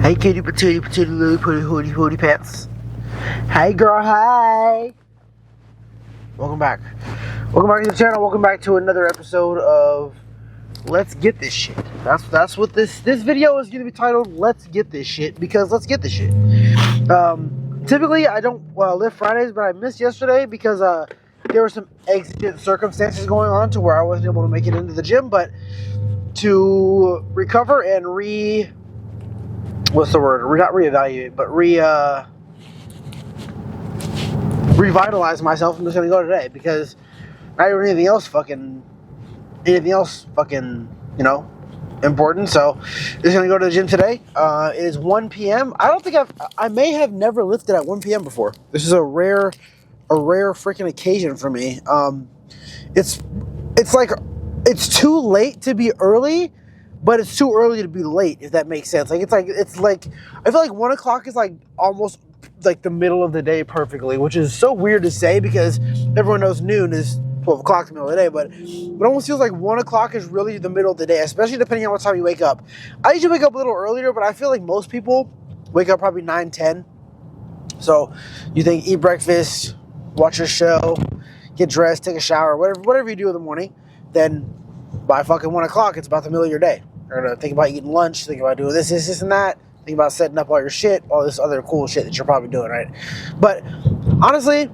Hey kitty patootie patootie lily pooty hooty hooty pants. Hey girl, hi. Welcome back. Welcome back to the channel. Welcome back to another episode of Let's Get This Shit. That's what this video is gonna be titled. Let's Get This Shit, because let's get this shit. Typically I don't live Fridays, but I missed yesterday because there were some exigent circumstances going on to where I wasn't able to make it into the gym, but to recover and revitalize myself, I'm just gonna go today because not even anything else fucking, important. So just gonna go to the gym today. It is 1 p.m. I may have never lifted at 1 p.m. before. This is a rare freaking occasion for me. It's too late to be early, but it's too early to be late, if that makes sense. It's like I feel like 1 o'clock is like almost like the middle of the day perfectly, which is so weird to say because everyone knows noon is 12 o'clock, the middle of the day, but it almost feels like 1 o'clock is really the middle of the day, especially depending on what time you wake up. I usually wake up a little earlier, but I feel like most people wake up probably 9, 10. So you think eat breakfast, watch your show, get dressed, take a shower, whatever you do in the morning, then by fucking 1 o'clock, it's about the middle of your day. You're gonna think about eating lunch, think about doing this, and that, think about setting up all your shit, all this other cool shit that you're probably doing, right? But honestly, I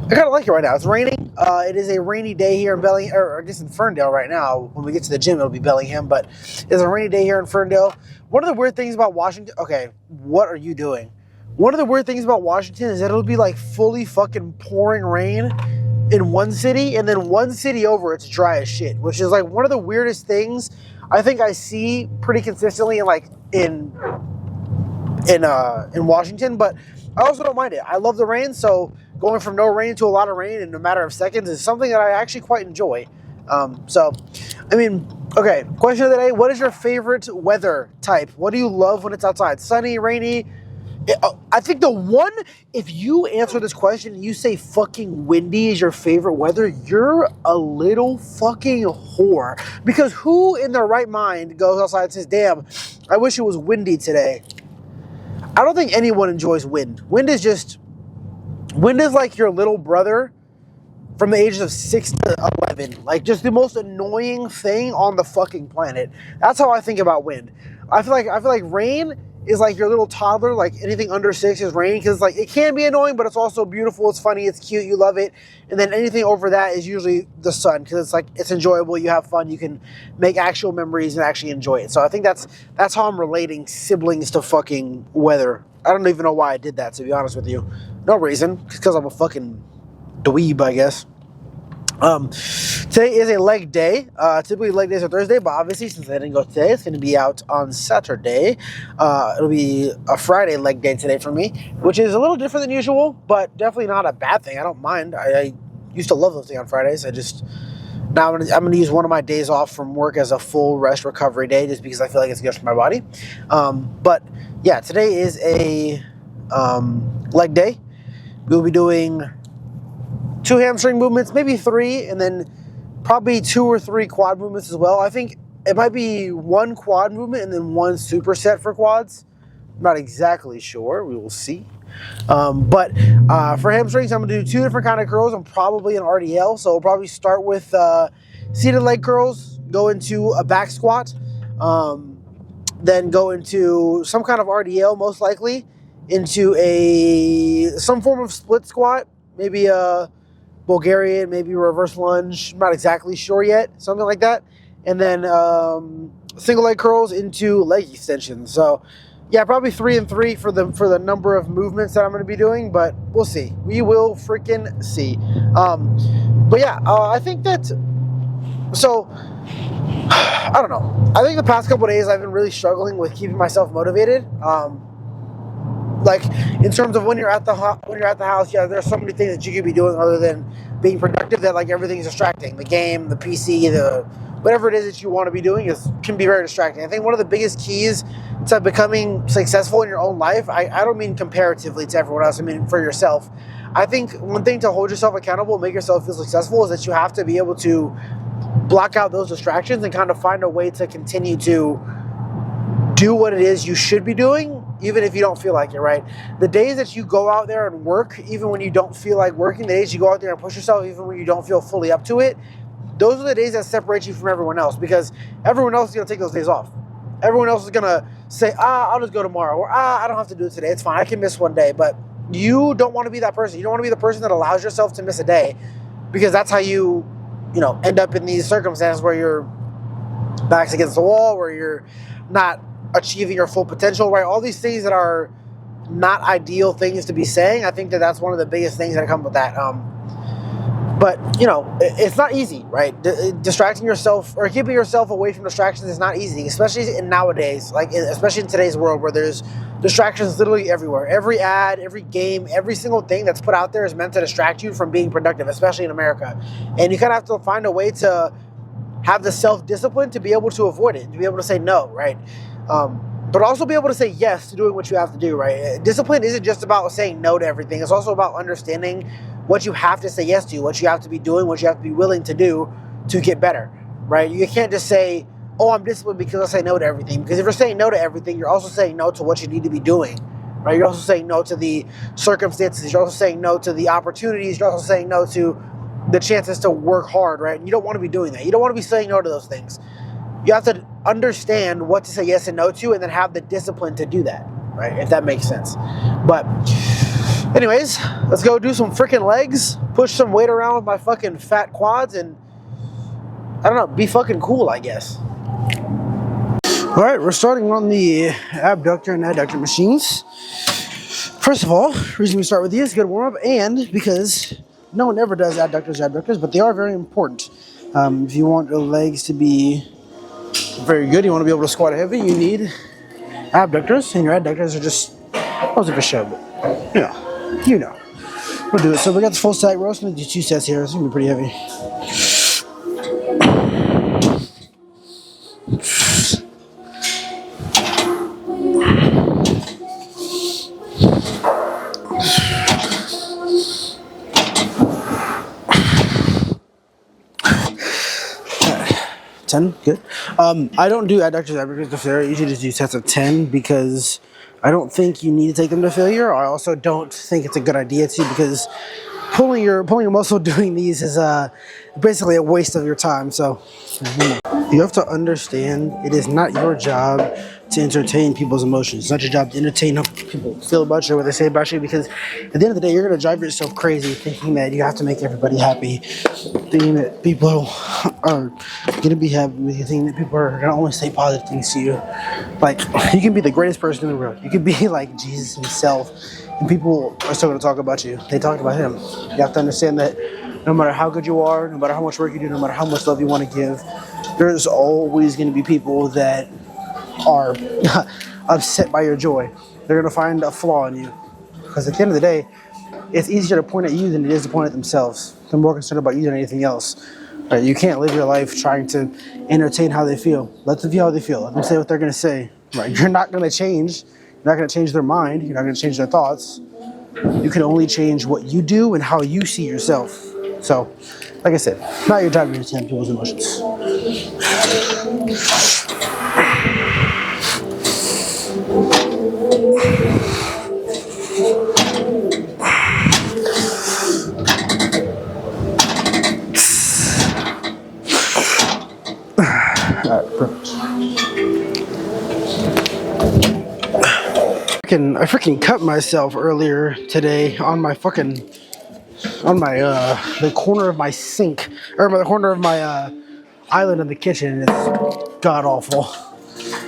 kind of like it right now. It's raining. It is a rainy day here in Bellingham, or I guess in Ferndale right now. When we get to the gym, it'll be Bellingham, but it's a rainy day here in Ferndale. One of the weird things about Washington, okay, what are you doing? One of the weird things about Washington is that it'll be like fully fucking pouring rain in one city, and then one city over, it's dry as shit, which is like one of the weirdest things I think I see pretty consistently in Washington, but I also don't mind it. I love the rain, so going from no rain to a lot of rain in a matter of seconds is something that I actually quite enjoy. Okay, question of the day, what is your favorite weather type? What do you love when it's outside? Sunny, rainy? I think the one, if you answer this question and you say fucking windy is your favorite weather, you're a little fucking whore. Because who in their right mind goes outside and says, damn, I wish it was windy today? I don't think anyone enjoys wind. Wind is like your little brother from the ages of 6 to 11. Like, just the most annoying thing on the fucking planet. That's how I think about wind. I feel like rain is like your little toddler. Like anything under 6 is rain, because like it can be annoying, but it's also beautiful, it's funny, it's cute, you love it. And then anything over that is usually the sun, because it's like it's enjoyable, you have fun, you can make actual memories and actually enjoy it. So I think that's how I'm relating siblings to fucking weather. I don't even know why I did that, to be honest with you. No reason, because I'm a fucking dweeb, I guess. Today is a leg day. Typically leg days are Thursday, but obviously since I didn't go today, it's going to be out on Saturday. It'll be a Friday leg day today for me, which is a little different than usual, but definitely not a bad thing. I don't mind. I used to love lifting on Fridays. Now I'm going to use one of my days off from work as a full rest recovery day, just because I feel like it's good for my body. But yeah, today is a leg day. We'll be doing 2 hamstring movements, maybe 3, and then probably 2 or 3 quad movements as well. I think it might be 1 quad movement and then 1 superset for quads. I'm not exactly sure. We will see. But for hamstrings, I'm going to do 2 different kind of curls. I'm probably an RDL, so we'll probably start with seated leg curls, go into a back squat, then go into some kind of RDL, most likely, into some form of split squat, maybe a Bulgarian, maybe reverse lunge, I'm not exactly sure yet, something like that. And then single leg curls into leg extensions. So yeah, probably 3 and 3 for the number of movements that I'm going to be doing, but we'll see. We will freaking see. But yeah, I think that, so I don't know. I think the past couple of days I've been really struggling with keeping myself motivated. Like in terms of when you're at the house, yeah, there's so many things that you could be doing other than being productive, that like everything's distracting. The game, the PC, whatever it is that you want to be doing can be very distracting. I think one of the biggest keys to becoming successful in your own life, I don't mean comparatively to everyone else, I mean for yourself. I think one thing to hold yourself accountable, make yourself feel successful, is that you have to be able to block out those distractions and kind of find a way to continue to do what it is you should be doing, even if you don't feel like it, right? The days that you go out there and work, even when you don't feel like working, the days you go out there and push yourself, even when you don't feel fully up to it, those are the days that separate you from everyone else, because everyone else is going to take those days off. Everyone else is going to say, I'll just go tomorrow, or I don't have to do it today. It's fine. I can miss one day. But you don't want to be that person. You don't want to be the person that allows yourself to miss a day, because that's how you end up in these circumstances where your back's against the wall, where you're not achieving your full potential, right? All these things that are not ideal things to be saying. I think that that's one of the biggest things that come with that. But, it's not easy, right? Distracting yourself or keeping yourself away from distractions is not easy, especially in nowadays, especially in today's world where there's distractions literally everywhere. Every ad, every game, every single thing that's put out there is meant to distract you from being productive, especially in America. And you kind of have to find a way to have the self-discipline to be able to avoid it, to be able to say no, right? But also be able to say yes to doing what you have to do, right? Discipline isn't just about saying no to everything. It's also about understanding what you have to say yes to, what you have to be doing, what you have to be willing to do to get better, right? You can't just say, I'm disciplined because I say no to everything. Because if you're saying no to everything, you're also saying no to what you need to be doing, right? You're also saying no to the circumstances. You're also saying no to the opportunities. You're also saying no to the chances to work hard, right? And you don't want to be doing that. You don't want to be saying no to those things. You have to understand what to say yes and no to, and then have the discipline to do that, right? If that makes sense. But anyways, let's go do some freaking legs, push some weight around with my fucking fat quads, and I don't know, be fucking cool, I guess. All right, we're starting on the abductor and adductor machines. First of all, the reason we start with these, good warm up, and because no one ever does adductors, but they are very important. If you want your legs to be very good, you want to be able to squat heavy, you need abductors, and your adductors are just, I was like a show, but we'll do it. So we got the full stack rows. I'm gonna do 2 sets here. It's gonna be pretty heavy. Alright. 10, good. I don't do adductors to failure. I usually just do sets of 10 because I don't think you need to take them to failure. I also don't think it's a good idea to, because pulling your muscle doing these is basically a waste of your time. So you have to understand it is not your job to entertain people's emotions. It's not your job to entertain how people feel about you or what they say about you, because at the end of the day, you're going to drive yourself crazy thinking that you have to make everybody happy, thinking that people are going to be happy with you, thinking that people are going to only say positive things to you. Like, you can be the greatest person in the world. You could be like Jesus himself, and people are still going to talk about you. They talk about him. You have to understand that no matter how good you are, no matter how much work you do, no matter how much love you want to give, there's always going to be people that are upset by your joy. They're going to find a flaw in you. Because at the end of the day, it's easier to point at you than it is to point at themselves. They're more concerned about you than anything else. Right? You can't live your life trying to entertain how they feel. Let them feel how they feel. Let them say what they're going to say. Right? You're not going to change. You're not going to change their mind. You're not going to change their thoughts. You can only change what you do and how you see yourself. So, like I said, not your job to understand people's emotions. Alright, perfect. I freaking cut myself earlier today on my the corner of my sink, or the corner of my island in the kitchen. It's god awful.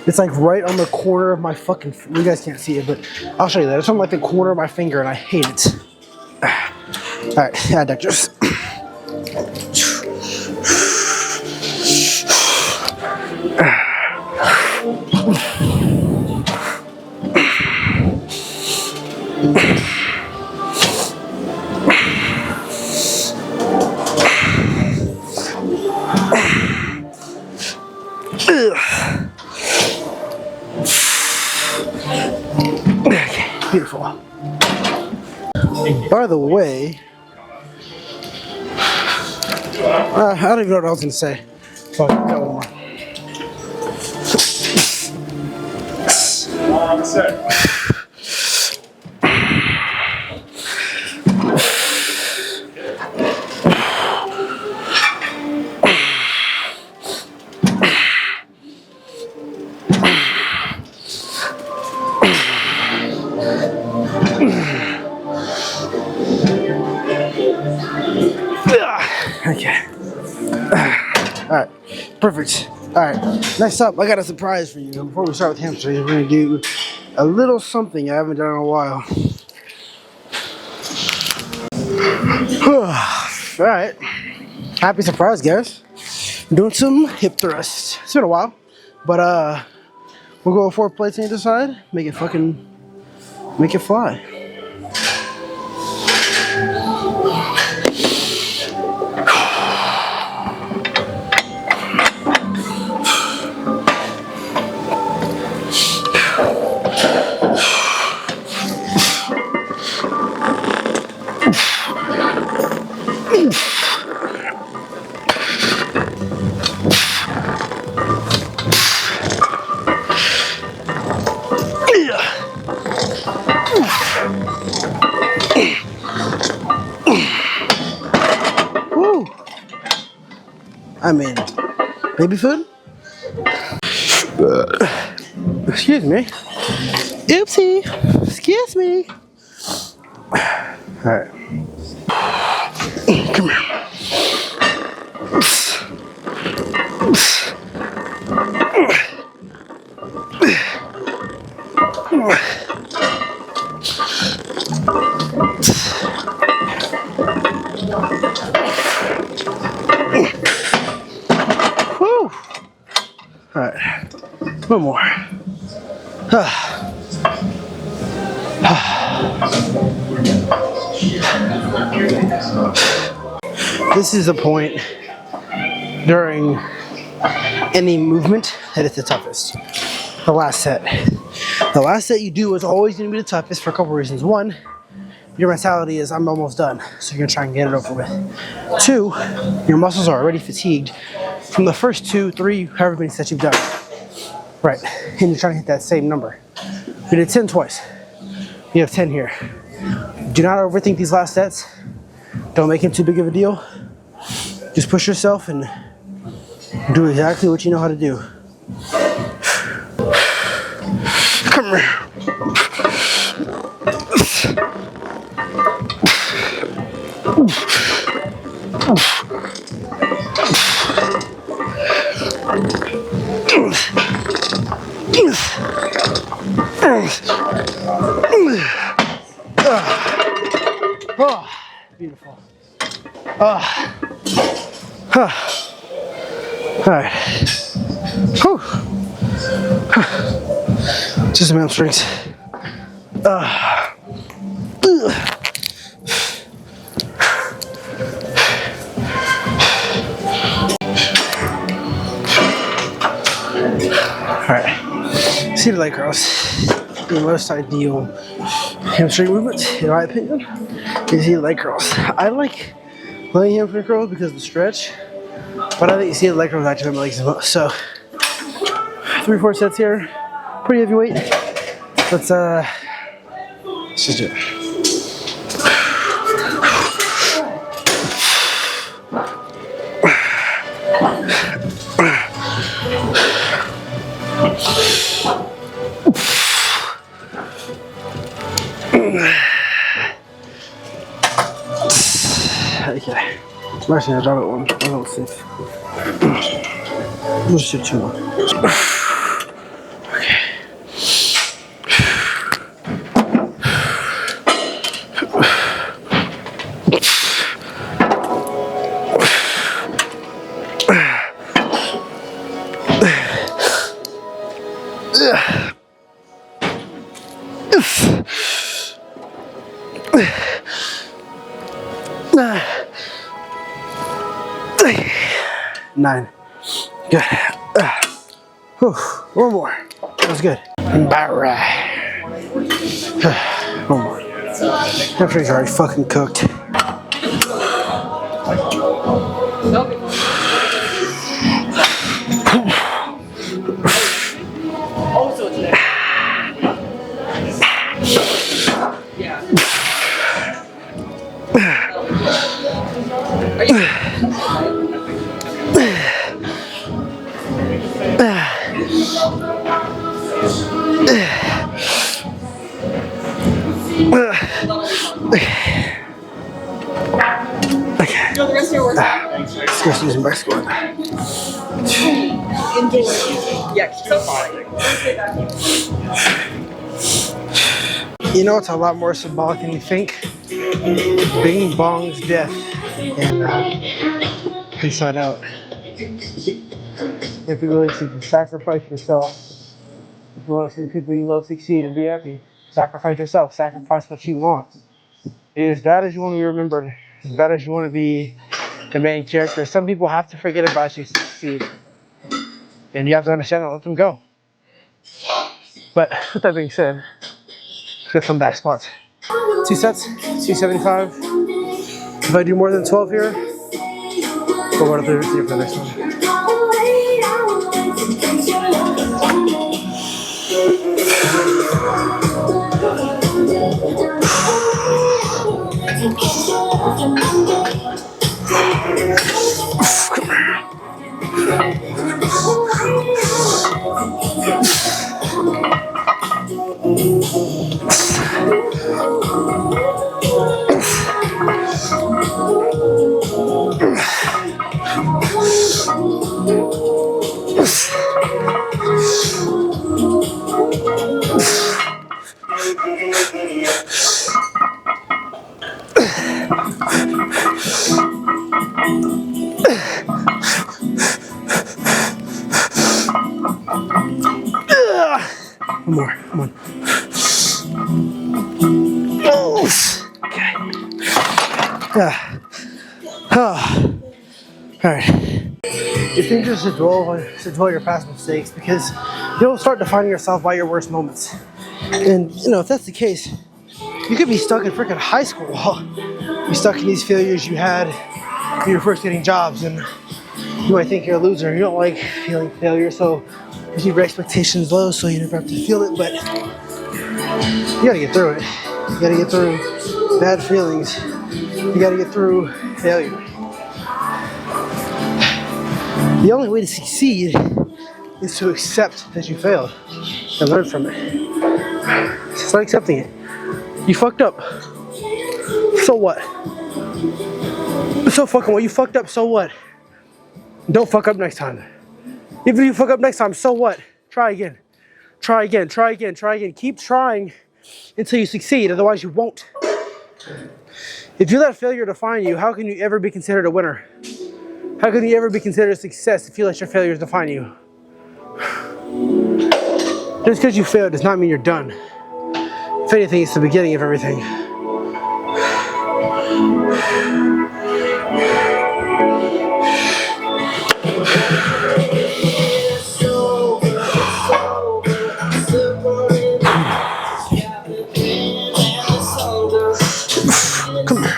It's like right on the corner of my fucking, you guys can't see it, but I'll show you that. It's on like the corner of my finger and I hate it. Alright, adductors. Okay, beautiful. By the way, I don't even know what I was gonna say. Fuck, got one more. Okay. Alright. Perfect. Alright. Next up, I got a surprise for you. Before we start with hamstrings, we're going to do a little something I haven't done in a while. Alright. Happy surprise, guys. I'm doing some hip thrusts. It's been a while. But, we'll go with 4 plates on either side. Make it fly. Woo! I mean, baby food? Excuse me. Oopsie. Excuse me. Alright. Come here. Woo! Alright. One more. This is the point during any movement that it's the toughest. The last set. The last set you do is always going to be the toughest for a couple reasons. One, your mentality is I'm almost done, so you're going to try and get it over with. 2, your muscles are already fatigued from the first 2, 3, however many sets you've done. Right, and you're trying to hit that same number. We did 10 twice. You have 10 here. Do not overthink these last sets. Don't make it too big of a deal. Just push yourself and do exactly what you know how to do. Come here. Oh, beautiful. All right. Whew. Just some hamstrings. Alright, seated leg curls. The most ideal hamstring movement, in my opinion, is seated leg curls. I like laying hamstring curls because of the stretch, but I think seated leg curls actually my legs the most. So, 3-4 sets here, pretty heavy weight. Let's just do it. Okay. Actually, I drop it one. I don't think. We'll just do 2 more. Okay. Nine. Good. Whew. One more. That was good. Alright. One more. Hamstrings are already fucking cooked. Let's go using my squat. You know, it's a lot more symbolic than you think. Bing Bong's death and Inside Out. If you really see to sacrifice yourself, if you want to see the people you love succeed and be happy, sacrifice yourself, sacrifice what you want. As bad as you want to be remembered, as bad as you want to be the main character, some people have to forget about you to succeed. And you have to understand that, let them go. But with that being said, let's get some back squats. 2 sets, 275. If I do more than 12 here, we'll go to the for the next one. One more, come on. Okay. Alright. It's dangerous to dwell your past mistakes because you'll start defining yourself by your worst moments. And you know, if that's the case, you could be stuck in freaking high school while you're stuck in these failures you had when you were first getting jobs, and you might think you're a loser. You don't like feeling failure, so you keep your expectations low so you never have to feel it, but you gotta get through it. You gotta get through bad feelings. You gotta get through failure. The only way to succeed is to accept that you failed and learn from it. It's not accepting it. You fucked up. So what? So fucking what? You fucked up, so what? Don't fuck up next time. Even if you fuck up next time, so what? Try again. Try again, try again, try again. Keep trying until you succeed, otherwise you won't. If you let failure define you, how can you ever be considered a winner? How can you ever be considered a success if you let your failures define you? Just because you failed does not mean you're done. If anything, it's the beginning of everything. Come here.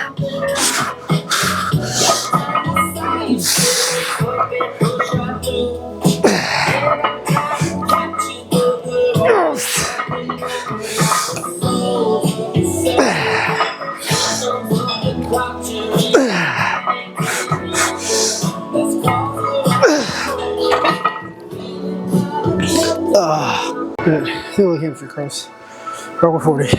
Good. Feel like him for cross. Roll 40.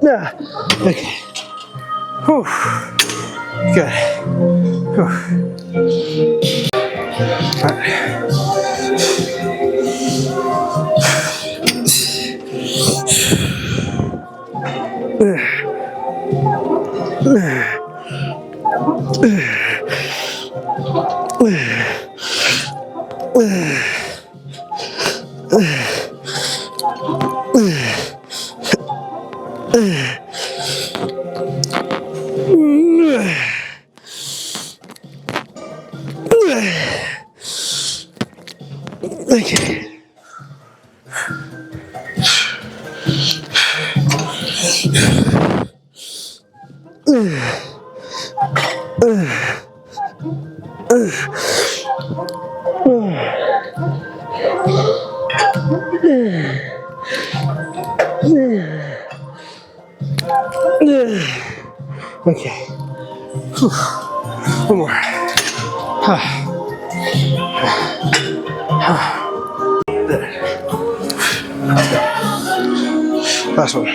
Yeah. Okay. Whew. Good. Whew. All right. Okay. Okay. One more. Last one.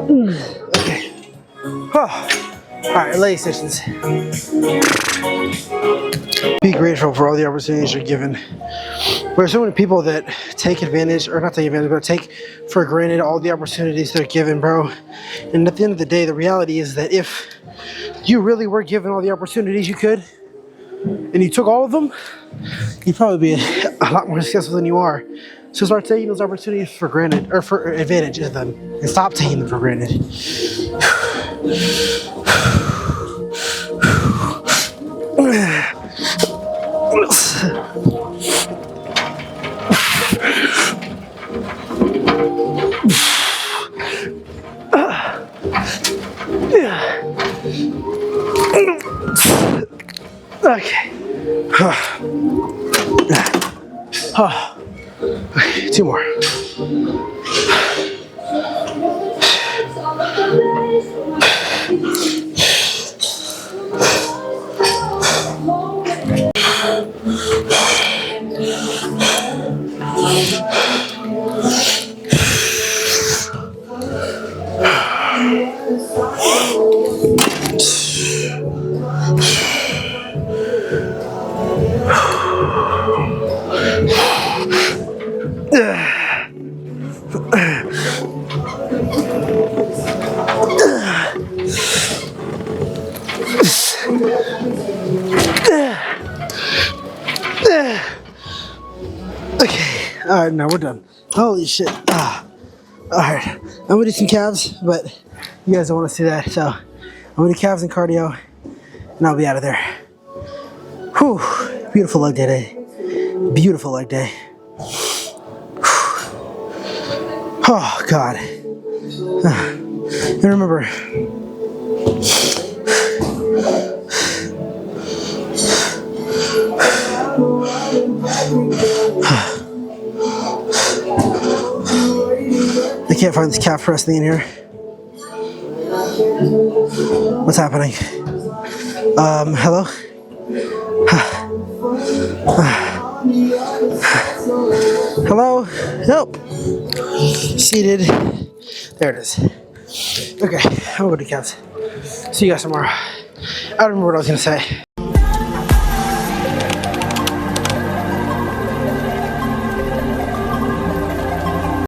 Okay. Okay. Oh. All right, relay sessions. Be grateful for all the opportunities you're given. There are so many people that take advantage, or not take advantage, but take for granted all the opportunities they're given, bro. And at the end of the day, the reality is that if you really were given all the opportunities you could, and you took all of them, you'd probably be a lot more successful than you are. So start taking those opportunities for granted, or for advantage of them, and stop taking them for granted. Okay. Okay, 2 more. Okay, alright, now we're done. Holy shit. Alright, I'm gonna do some calves, but you guys don't want to see that, so I'm gonna do calves and cardio, and I'll be out of there. Whew, beautiful leg day today. Beautiful leg day. Oh, God. And remember, I can't find this calf press thing in here. What's happening? Hello? Hello? Help! Seated. There it is. Okay, I'm gonna go to calves. See you guys tomorrow. I don't remember what I was gonna say.